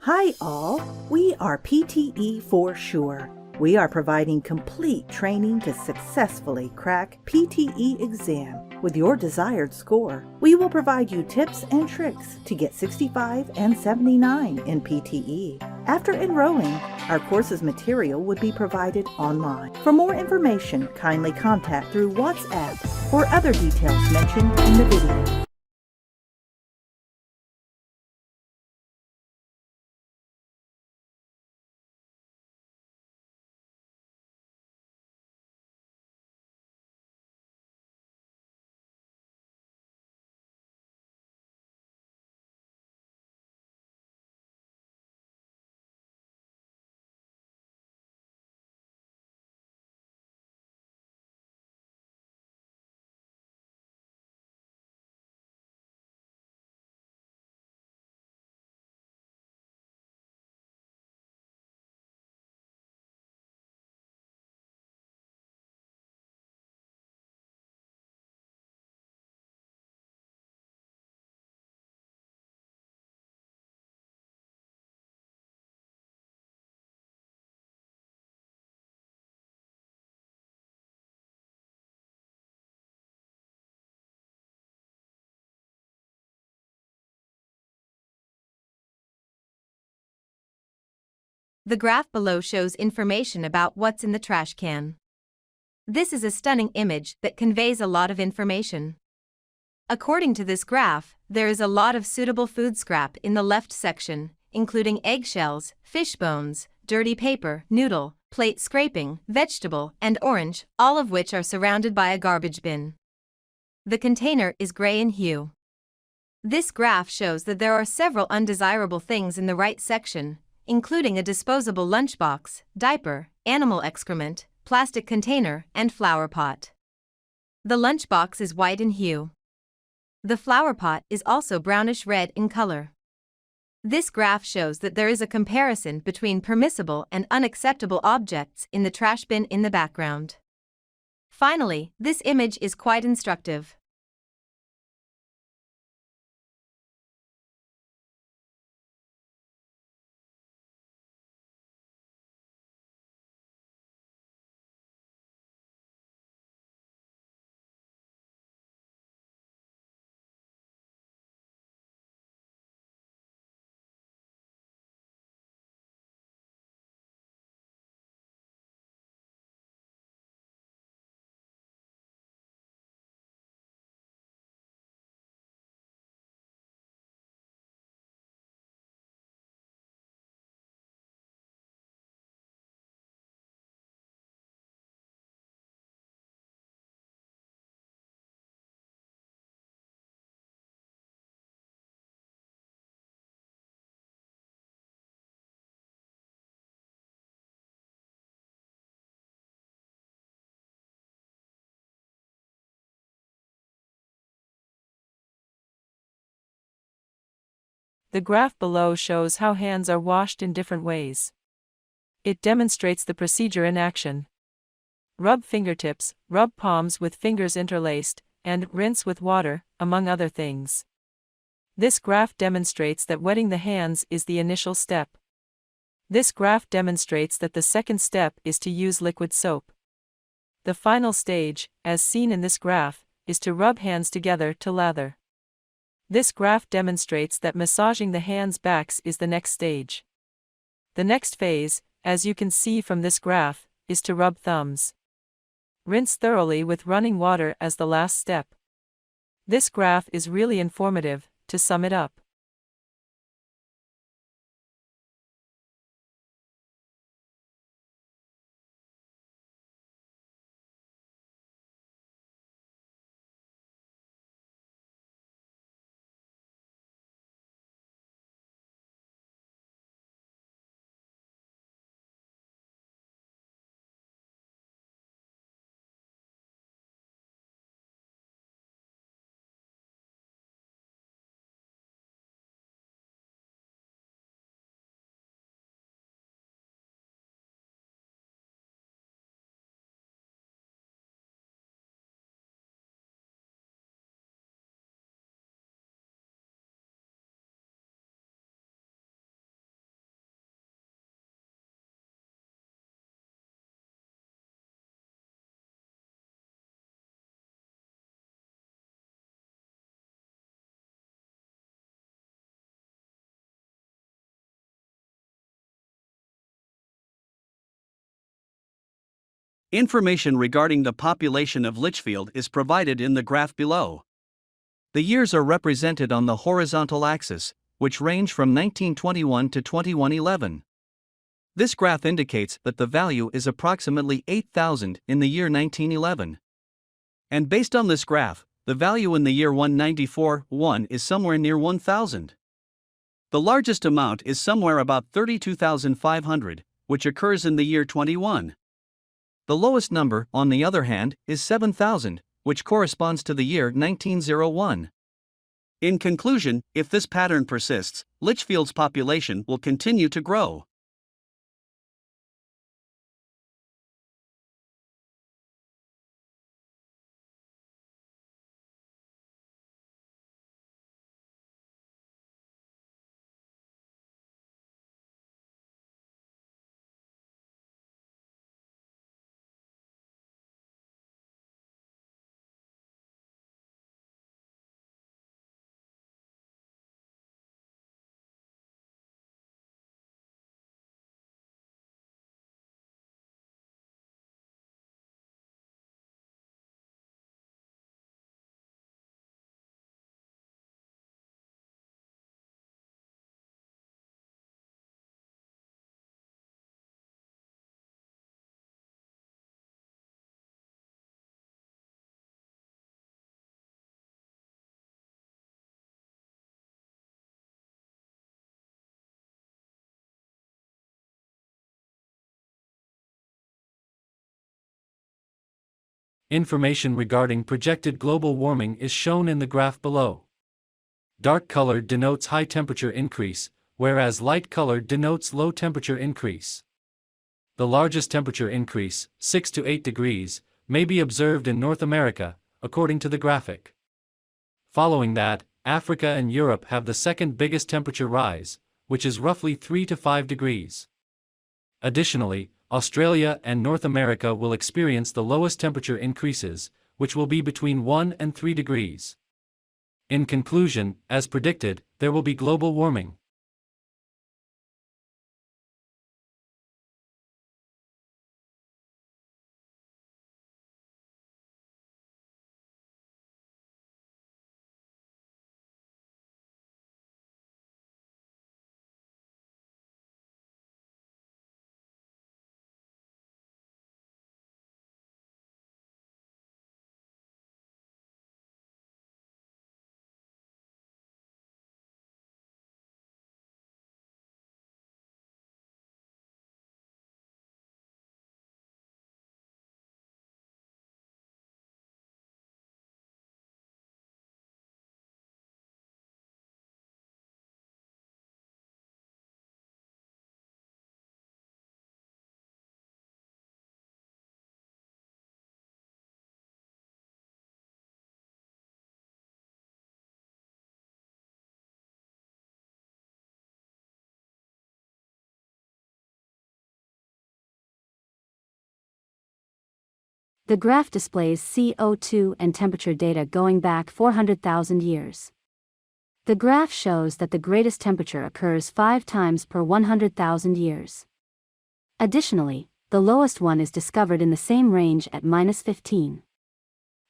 Hi all, we are PTE for sure. We are providing complete training to successfully crack PTE exam with your desired score. We will provide you tips and tricks to get 65 and 79 in PTE. After enrolling, our course's material would be provided online. For more information, kindly contact through WhatsApp or other details mentioned in the video. The graph below shows information about what's in the trash can. This is a stunning image that conveys a lot of information. According to this graph, there is a lot of suitable food scrap in the left section, including eggshells, fish bones, dirty paper, noodle, plate scraping, vegetable, and orange, all of which are surrounded by a garbage bin. The container is gray in hue. This graph shows that there are several undesirable things in the right section, including a disposable lunchbox, diaper, animal excrement, plastic container, and flower pot. The lunchbox is white in hue. The flower pot is also brownish-red in color. This graph shows that there is a comparison between permissible and unacceptable objects in the trash bin in the background. Finally, this image is quite instructive. The graph below shows how hands are washed in different ways. It demonstrates the procedure in action. Rub fingertips, rub palms with fingers interlaced, and rinse with water, among other things. This graph demonstrates that wetting the hands is the initial step. This graph demonstrates that the second step is to use liquid soap. The final stage, as seen in this graph, is to rub hands together to lather. This graph demonstrates that massaging the hands' backs is the next stage. The next phase, as you can see from this graph, is to rub thumbs. Rinse thoroughly with running water as the last step. This graph is really informative. To sum it up, Information regarding the population of Litchfield is provided in the graph below. The years are represented on the horizontal axis, which range from 1921 to 2111. This graph indicates that the value is approximately 8,000 in the year 1911. And based on this graph, the value in the year 194-1 is somewhere near 1,000. The largest amount is somewhere about 32,500, which occurs in the year 21. The lowest number, on the other hand, is 7,000, which corresponds to the year 1901. In conclusion, if this pattern persists, Litchfield's population will continue to grow. Information regarding projected global warming is shown in the graph below. Dark colored denotes high temperature increase, whereas light colored denotes low temperature increase. The largest temperature increase, 6 to 8 degrees, may be observed in North America, according to the graphic. Following that, Africa and Europe have the second biggest temperature rise, which is roughly 3 to 5 degrees. Additionally, Australia and North America will experience the lowest temperature increases, which will be between 1 and 3 degrees. In conclusion, as predicted, there will be global warming. The graph displays CO2 and temperature data going back 400,000 years. The graph shows that the greatest temperature occurs 5 times per 100,000 years. Additionally, the lowest one is discovered in the same range at -15.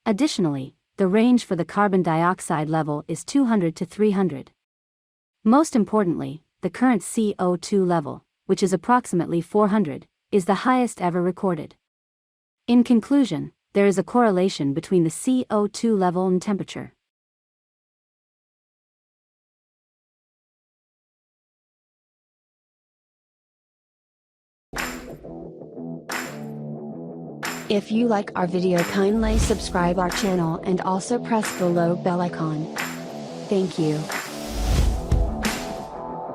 Additionally, the range for the carbon dioxide level is 200 to 300. Most importantly, the current CO2 level, which is approximately 400, is the highest ever recorded. In conclusion, there is a correlation between the CO2 level and temperature. If you like our video, kindly subscribe our channel and also press the below bell icon. Thank you.